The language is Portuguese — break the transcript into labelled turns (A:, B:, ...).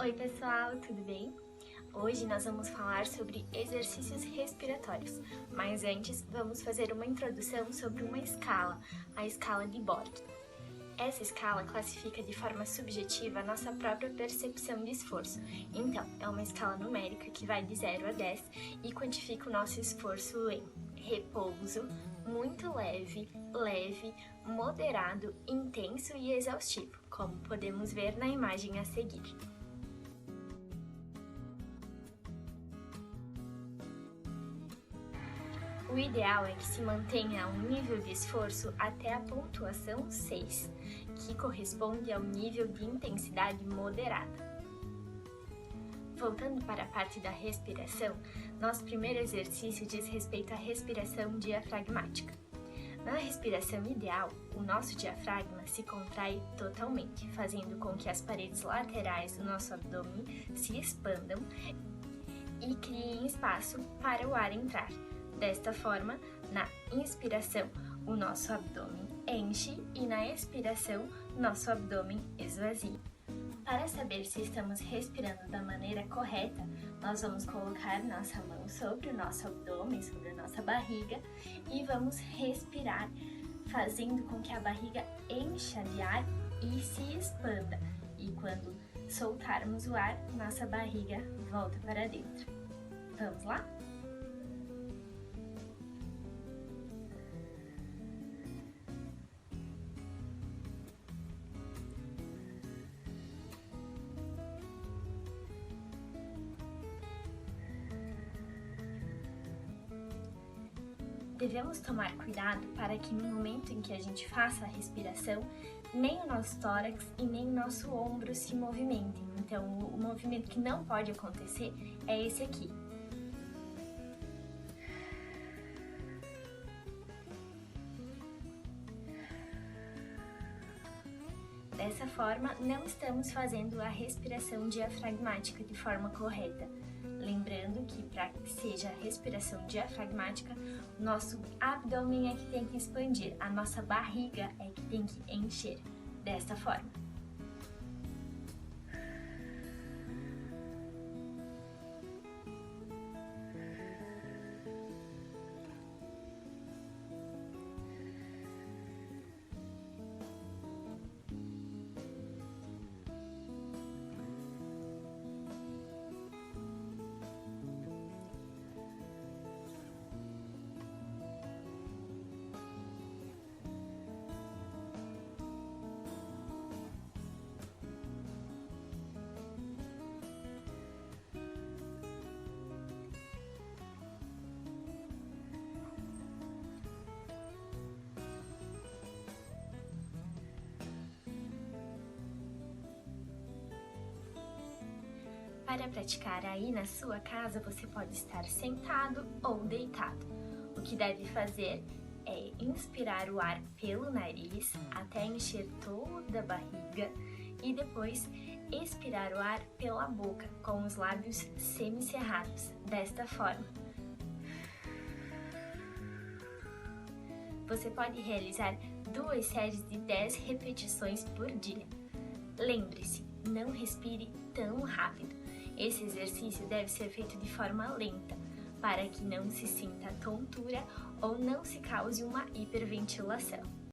A: Oi pessoal, tudo bem? Hoje nós vamos falar sobre exercícios respiratórios, mas antes vamos fazer uma introdução sobre uma escala, a escala de Borg. Essa escala classifica de forma subjetiva a nossa própria percepção de esforço. Então, é uma escala numérica que vai de 0 a 10 e quantifica o nosso esforço em repouso, muito leve, leve, moderado, intenso e exaustivo, como podemos ver na imagem a seguir. O ideal é que se mantenha um nível de esforço até a pontuação 6, que corresponde ao nível de intensidade moderada. Voltando para a parte da respiração, nosso primeiro exercício diz respeito à respiração diafragmática. Na respiração ideal, o nosso diafragma se contrai totalmente, fazendo com que as paredes laterais do nosso abdômen se expandam e criem espaço para o ar entrar. Desta forma, na inspiração, o nosso abdômen enche e na expiração, nosso abdômen esvazia. Para saber se estamos respirando da maneira correta, nós vamos colocar nossa mão sobre o nosso abdômen, sobre a nossa barriga e vamos respirar, fazendo com que a barriga encha de ar e se expanda. E quando soltarmos o ar, nossa barriga volta para dentro. Vamos lá? Devemos tomar cuidado para que no momento em que a gente faça a respiração, nem o nosso tórax e nem o nosso ombro se movimentem. Então, o movimento que não pode acontecer é esse aqui. Dessa forma, não estamos fazendo a respiração diafragmática de forma correta. Lembrando que para que seja a respiração diafragmática, o nosso abdômen é que tem que expandir, a nossa barriga é que tem que encher, desta forma. Para praticar aí na sua casa, você pode estar sentado ou deitado. O que deve fazer é inspirar o ar pelo nariz até encher toda a barriga e depois expirar o ar pela boca com os lábios semicerrados, desta forma. Você pode realizar 2 séries de 10 repetições por dia. Lembre-se, não respire tão rápido. Esse exercício deve ser feito de forma lenta, para que não se sinta tontura ou não se cause uma hiperventilação.